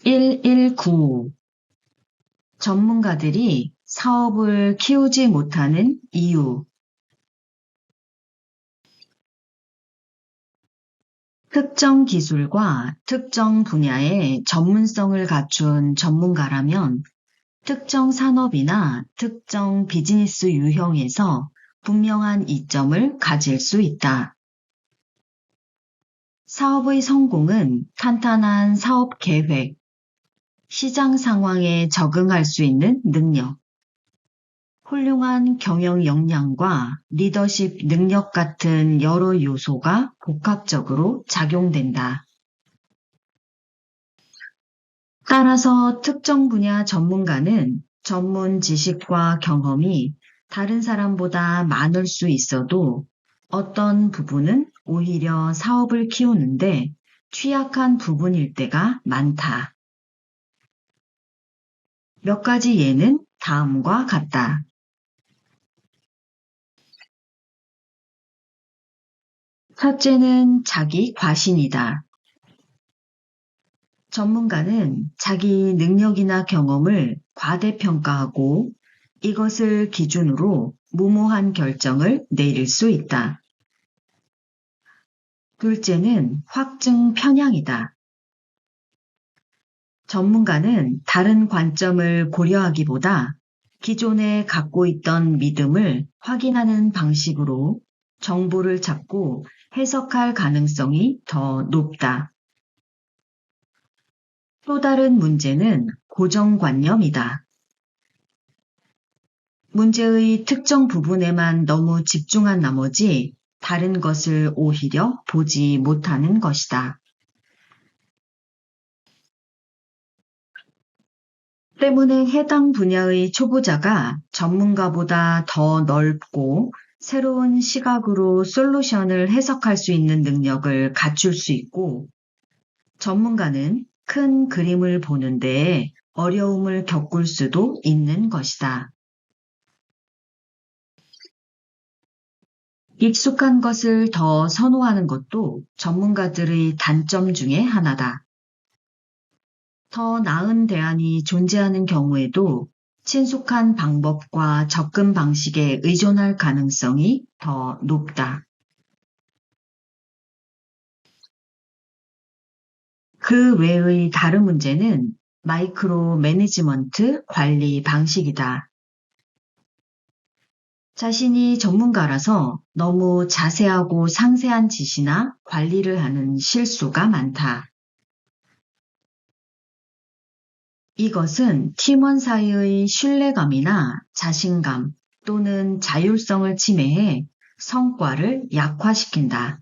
119. 전문가들이 사업을 키우지 못하는 이유. 특정 기술과 특정 분야의 전문성을 갖춘 전문가라면 특정 산업이나 특정 비즈니스 유형에서 분명한 이점을 가질 수 있다. 사업의 성공은 탄탄한 사업 계획, 시장 상황에 적응할 수 있는 능력, 훌륭한 경영 역량과 리더십 능력 같은 여러 요소가 복합적으로 작용된다. 따라서 특정 분야 전문가는 전문 지식과 경험이 다른 사람보다 많을 수 있어도 어떤 부분은 오히려 사업을 키우는데 취약한 부분일 때가 많다. 몇 가지 예는 다음과 같다. 첫째는 자기 과신이다. 전문가는 자기 능력이나 경험을 과대평가하고 이것을 기준으로 무모한 결정을 내릴 수 있다. 둘째는 확증 편향이다. 전문가는 다른 관점을 고려하기보다 기존에 갖고 있던 믿음을 확인하는 방식으로 정보를 찾고 해석할 가능성이 더 높다. 또 다른 문제는 고정관념이다. 문제의 특정 부분에만 너무 집중한 나머지 다른 것을 오히려 보지 못하는 것이다. 때문에 해당 분야의 초보자가 전문가보다 더 넓고 새로운 시각으로 솔루션을 해석할 수 있는 능력을 갖출 수 있고, 전문가는 큰 그림을 보는 데에 어려움을 겪을 수도 있는 것이다. 익숙한 것을 더 선호하는 것도 전문가들의 단점 중에 하나다. 더 나은 대안이 존재하는 경우에도 친숙한 방법과 접근 방식에 의존할 가능성이 더 높다. 그 외의 다른 문제는 마이크로 매니지먼트 관리 방식이다. 자신이 전문가라서 너무 자세하고 상세한 지시나 관리를 하는 실수가 많다. 이것은 팀원 사이의 신뢰감이나 자신감 또는 자율성을 침해해 성과를 약화시킨다.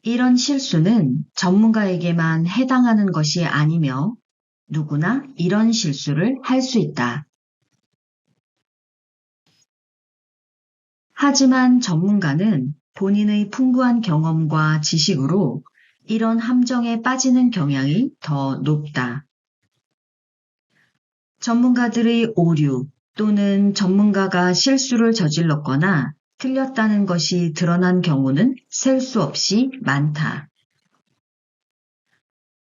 이런 실수는 전문가에게만 해당하는 것이 아니며 누구나 이런 실수를 할 수 있다. 하지만 전문가는 본인의 풍부한 경험과 지식으로 이런 함정에 빠지는 경향이 더 높다. 전문가들의 오류 또는 전문가가 실수를 저질렀거나 틀렸다는 것이 드러난 경우는 셀 수 없이 많다.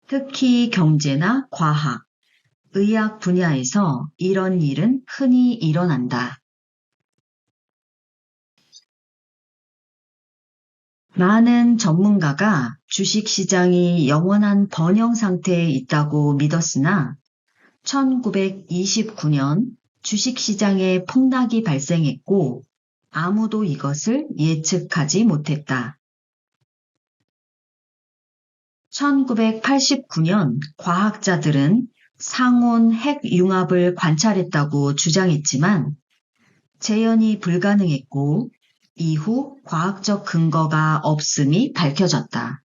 특히 경제나 과학, 의학 분야에서 이런 일은 흔히 일어난다. 많은 전문가가 주식시장이 영원한 번영 상태에 있다고 믿었으나 1929년 주식시장에 폭락이 발생했고 아무도 이것을 예측하지 못했다. 1989년 과학자들은 상온 핵융합을 관찰했다고 주장했지만 재현이 불가능했고 이후 과학적 근거가 없음이 밝혀졌다.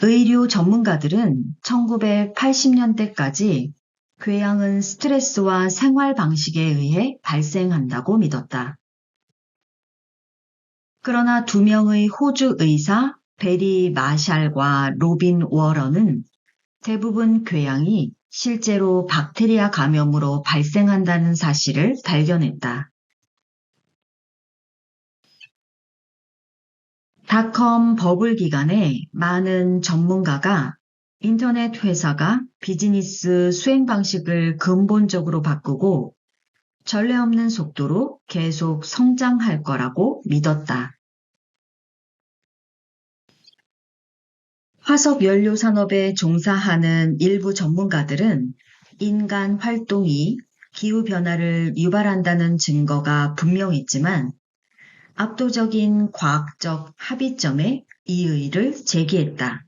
의료 전문가들은 1980년대까지 궤양은 스트레스와 생활 방식에 의해 발생한다고 믿었다. 그러나 두 명의 호주 의사 베리 마샬과 로빈 워런은 대부분 궤양이 실제로 박테리아 감염으로 발생한다는 사실을 발견했다. 닷컴 버블 기간에 많은 전문가가 인터넷 회사가 비즈니스 수행 방식을 근본적으로 바꾸고 전례 없는 속도로 계속 성장할 거라고 믿었다. 화석 연료 산업에 종사하는 일부 전문가들은 인간 활동이 기후 변화를 유발한다는 증거가 분명했지만 압도적인 과학적 합의점에 이의를 제기했다.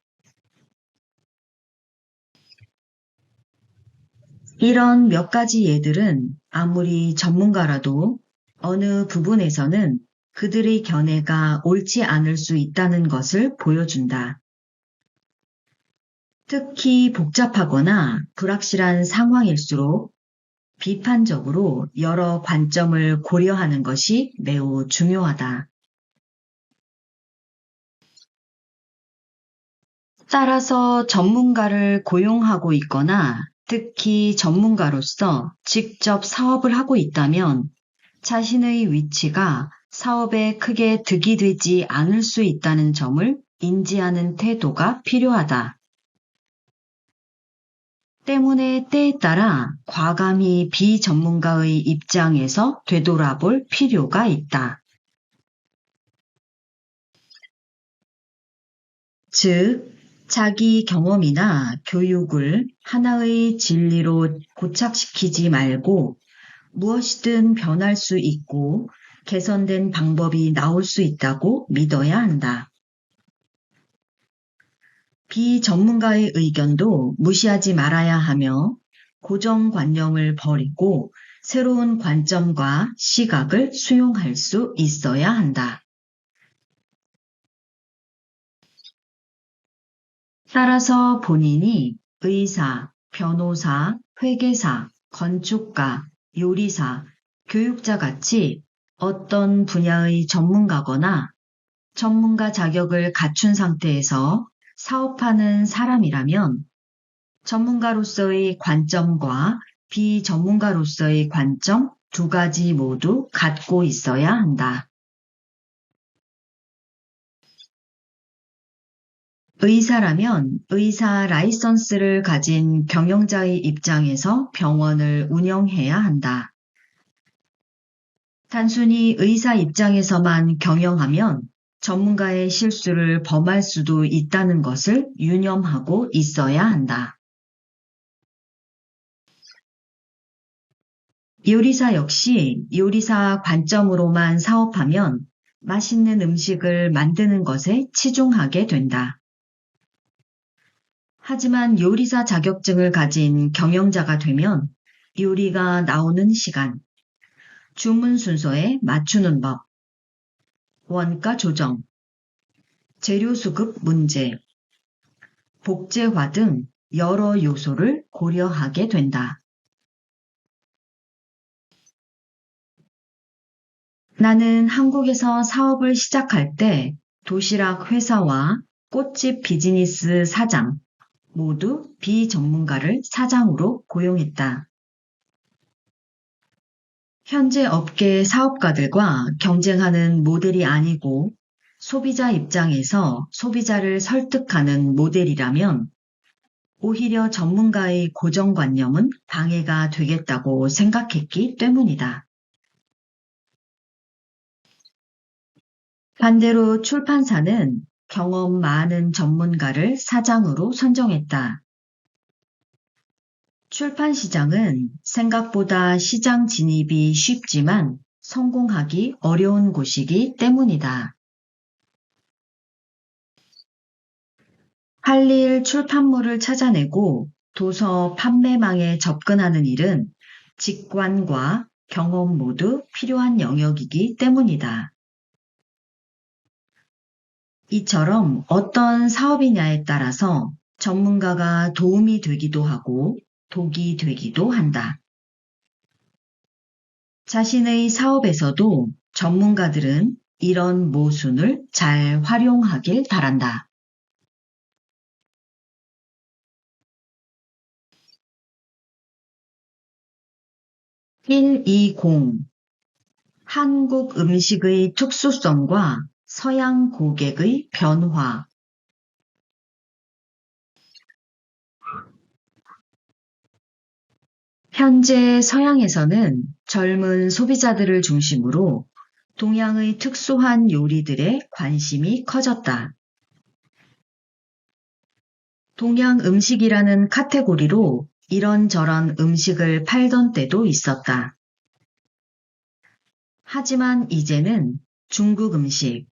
이런 몇 가지 예들은 아무리 전문가라도 어느 부분에서는 그들의 견해가 옳지 않을 수 있다는 것을 보여준다. 특히 복잡하거나 불확실한 상황일수록 비판적으로 여러 관점을 고려하는 것이 매우 중요하다. 따라서 전문가를 고용하고 있거나 특히 전문가로서 직접 사업을 하고 있다면 자신의 위치가 사업에 크게 득이 되지 않을 수 있다는 점을 인지하는 태도가 필요하다. 때문에 때에 따라 과감히 비전문가의 입장에서 되돌아볼 필요가 있다. 즉, 자기 경험이나 교육을 하나의 진리로 고착시키지 말고 무엇이든 변할 수 있고 개선된 방법이 나올 수 있다고 믿어야 한다. 비전문가의 의견도 무시하지 말아야 하며 고정관념을 버리고 새로운 관점과 시각을 수용할 수 있어야 한다. 따라서 본인이 의사, 변호사, 회계사, 건축가, 요리사, 교육자 같이 어떤 분야의 전문가거나 전문가 자격을 갖춘 상태에서 사업하는 사람이라면 전문가로서의 관점과 비전문가로서의 관점 두 가지 모두 갖고 있어야 한다. 의사라면 의사 라이선스를 가진 경영자의 입장에서 병원을 운영해야 한다. 단순히 의사 입장에서만 경영하면 전문가의 실수를 범할 수도 있다는 것을 유념하고 있어야 한다. 요리사 역시 요리사 관점으로만 사업하면 맛있는 음식을 만드는 것에 치중하게 된다. 하지만 요리사 자격증을 가진 경영자가 되면 요리가 나오는 시간, 주문 순서에 맞추는 법, 원가 조정, 재료 수급 문제, 복제화 등 여러 요소를 고려하게 된다. 나는 한국에서 사업을 시작할 때 도시락 회사와 꽃집 비즈니스 사장 모두 비전문가를 사장으로 고용했다. 현재 업계 사업가들과 경쟁하는 모델이 아니고 소비자 입장에서 소비자를 설득하는 모델이라면 오히려 전문가의 고정관념은 방해가 되겠다고 생각했기 때문이다. 반대로 출판사는 경험 많은 전문가를 사장으로 선정했다. 출판 시장은 생각보다 시장 진입이 쉽지만 성공하기 어려운 곳이기 때문이다. 할 일 출판물을 찾아내고 도서 판매망에 접근하는 일은 직관과 경험 모두 필요한 영역이기 때문이다. 이처럼 어떤 사업이냐에 따라서 전문가가 도움이 되기도 하고 독이 되기도 한다. 자신의 사업에서도 전문가들은 이런 모순을 잘 활용하길 바란다. 120. 한국 음식의 특수성과 서양 고객의 변화. 현재 서양에서는 젊은 소비자들을 중심으로 동양의 특수한 요리들에 관심이 커졌다. 동양 음식이라는 카테고리로 이런저런 음식을 팔던 때도 있었다. 하지만 이제는 중국 음식,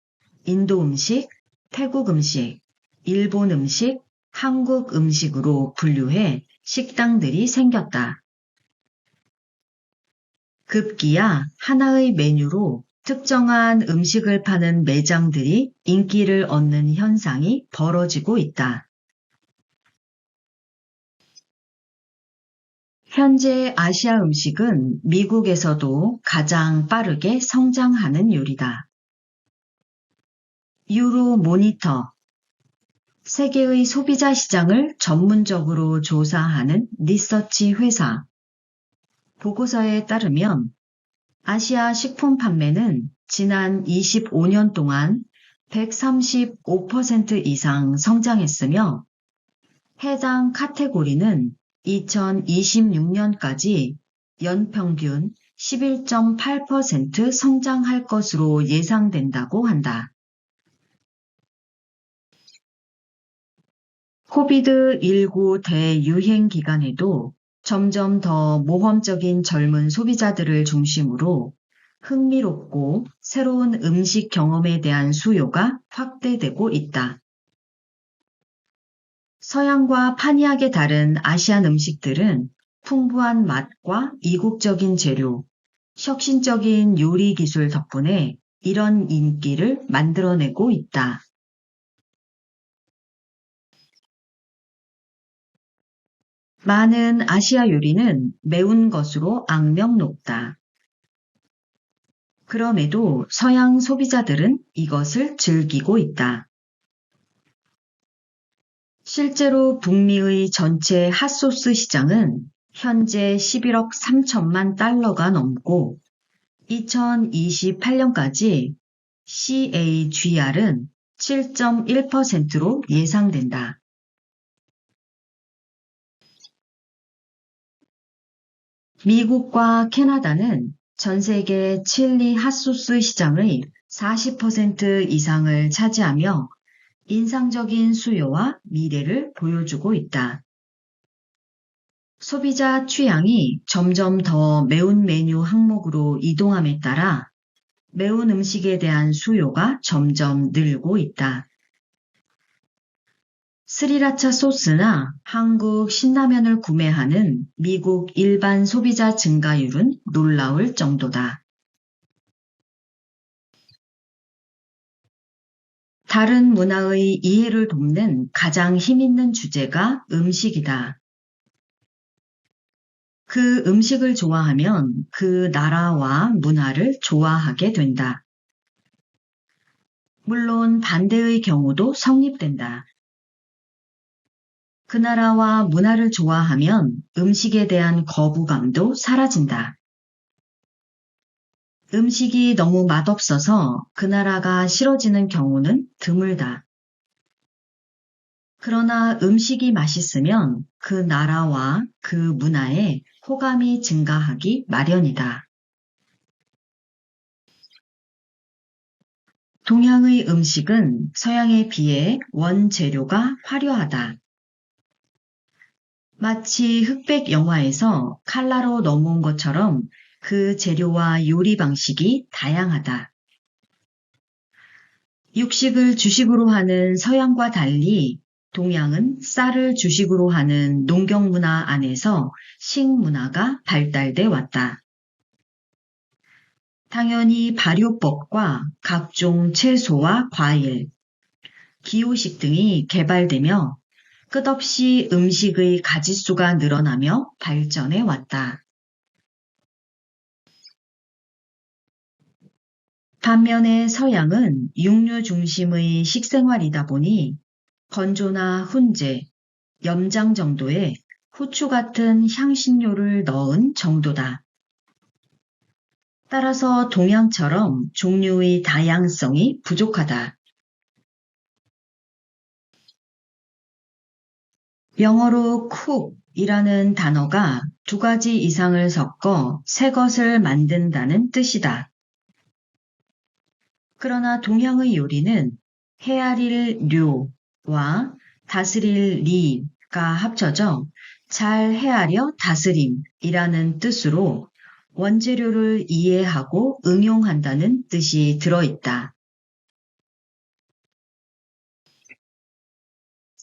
인도 음식, 태국 음식, 일본 음식, 한국 음식으로 분류해 식당들이 생겼다. 급기야 하나의 메뉴로 특정한 음식을 파는 매장들이 인기를 얻는 현상이 벌어지고 있다. 현재 아시아 음식은 미국에서도 가장 빠르게 성장하는 요리다. 유로 모니터, 세계의 소비자 시장을 전문적으로 조사하는 리서치 회사. 보고서에 따르면 아시아 식품 판매는 지난 25년 동안 135% 이상 성장했으며 해당 카테고리는 2026년까지 연평균 11.8% 성장할 것으로 예상된다고 한다. 코비드19 대유행 기간에도 점점 더 모험적인 젊은 소비자들을 중심으로 흥미롭고 새로운 음식 경험에 대한 수요가 확대되고 있다. 서양과 판이하게 다른 아시안 음식들은 풍부한 맛과 이국적인 재료, 혁신적인 요리 기술 덕분에 이런 인기를 만들어내고 있다. 많은 아시아 요리는 매운 것으로 악명 높다. 그럼에도 서양 소비자들은 이것을 즐기고 있다. 실제로 북미의 전체 핫소스 시장은 현재 11억 3천만 달러가 넘고 2028년까지 CAGR은 7.1%로 예상된다. 미국과 캐나다는 전 세계 칠리 핫소스 시장의 40% 이상을 차지하며 인상적인 수요와 미래를 보여주고 있다. 소비자 취향이 점점 더 매운 메뉴 항목으로 이동함에 따라 매운 음식에 대한 수요가 점점 늘고 있다. 스리라차 소스나 한국 신라면을 구매하는 미국 일반 소비자 증가율은 놀라울 정도다. 다른 문화의 이해를 돕는 가장 힘있는 주제가 음식이다. 그 음식을 좋아하면 그 나라와 문화를 좋아하게 된다. 물론 반대의 경우도 성립된다. 그 나라와 문화를 좋아하면 음식에 대한 거부감도 사라진다. 음식이 너무 맛없어서 그 나라가 싫어지는 경우는 드물다. 그러나 음식이 맛있으면 그 나라와 그 문화에 호감이 증가하기 마련이다. 동양의 음식은 서양에 비해 원재료가 화려하다. 마치 흑백 영화에서 칼라로 넘어온 것처럼 그 재료와 요리 방식이 다양하다. 육식을 주식으로 하는 서양과 달리 동양은 쌀을 주식으로 하는 농경 문화 안에서 식문화가 발달돼 왔다. 당연히 발효법과 각종 채소와 과일, 기호식 등이 개발되며 끝없이 음식의 가짓수가 늘어나며 발전해 왔다. 반면에 서양은 육류 중심의 식생활이다 보니 건조나 훈제, 염장 정도의 후추 같은 향신료를 넣은 정도다. 따라서 동양처럼 종류의 다양성이 부족하다. 영어로 cook이라는 단어가 두 가지 이상을 섞어 새 것을 만든다는 뜻이다. 그러나 동양의 요리는 헤아릴 료와 다스릴 리가 합쳐져 잘 헤아려 다스림이라는 뜻으로 원재료를 이해하고 응용한다는 뜻이 들어있다.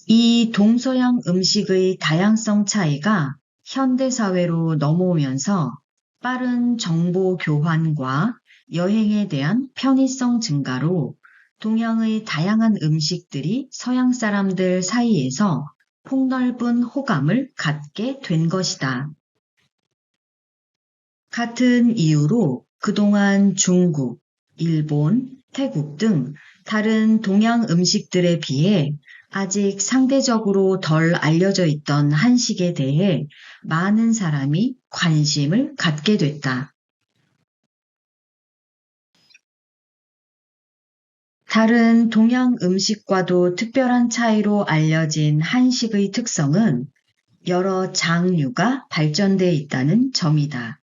이 동서양 음식의 다양성 차이가 현대사회로 넘어오면서 빠른 정보 교환과 여행에 대한 편의성 증가로 동양의 다양한 음식들이 서양 사람들 사이에서 폭넓은 호감을 갖게 된 것이다. 같은 이유로 그동안 중국, 일본, 태국 등 다른 동양 음식들에 비해 아직 상대적으로 덜 알려져 있던 한식에 대해 많은 사람이 관심을 갖게 됐다. 다른 동양 음식과도 특별한 차이로 알려진 한식의 특성은 여러 장류가 발전돼 있다는 점이다.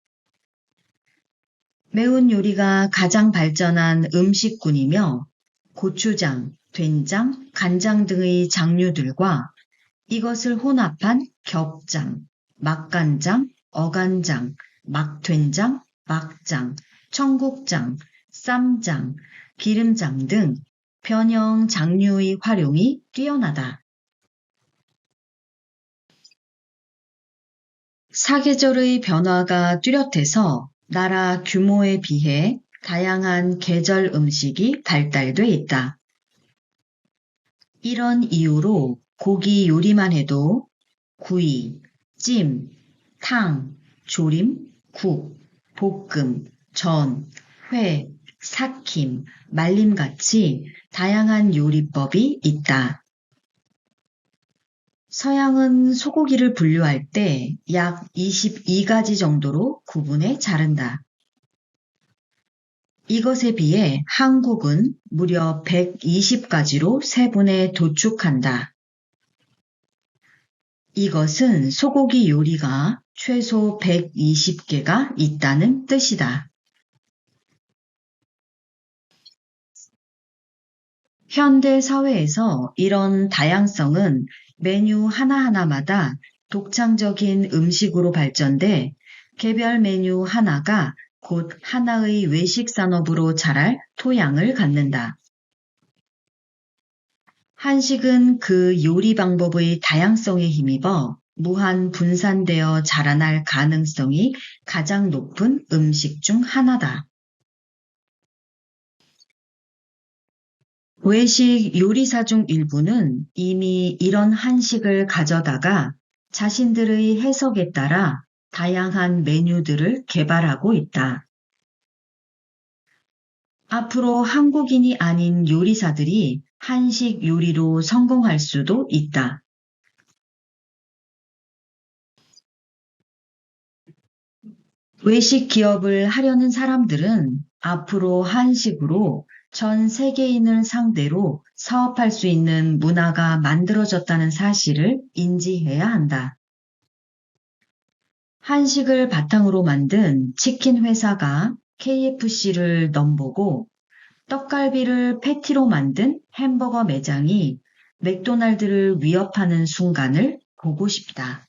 매운 요리가 가장 발전한 음식군이며 고추장, 된장, 간장 등의 장류들과 이것을 혼합한 겹장, 맛간장, 어간장, 막된장, 막장, 청국장, 쌈장, 기름장 등 변형 장류의 활용이 뛰어나다. 사계절의 변화가 뚜렷해서 나라 규모에 비해 다양한 계절 음식이 발달돼 있다. 이런 이유로 고기 요리만 해도 구이, 찜, 탕, 조림, 국, 볶음, 전, 회, 삭힘, 말림 같이 다양한 요리법이 있다. 서양은 소고기를 분류할 때 약 22가지 정도로 구분해 자른다. 이것에 비해 한국은 무려 120가지로 세분해 도축한다. 이것은 소고기 요리가 최소 120개가 있다는 뜻이다. 현대 사회에서 이런 다양성은 메뉴 하나하나마다 독창적인 음식으로 발전돼 개별 메뉴 하나가 곧 하나의 외식 산업으로 자랄 토양을 갖는다. 한식은 그 요리 방법의 다양성에 힘입어 무한 분산되어 자라날 가능성이 가장 높은 음식 중 하나다. 외식 요리사 중 일부는 이미 이런 한식을 가져다가 자신들의 해석에 따라 다양한 메뉴들을 개발하고 있다. 앞으로 한국인이 아닌 요리사들이 한식 요리로 성공할 수도 있다. 외식 기업을 하려는 사람들은 앞으로 한식으로 전 세계인을 상대로 사업할 수 있는 문화가 만들어졌다는 사실을 인지해야 한다. 한식을 바탕으로 만든 치킨 회사가 KFC를 넘보고 떡갈비를 패티로 만든 햄버거 매장이 맥도날드를 위협하는 순간을 보고 싶다.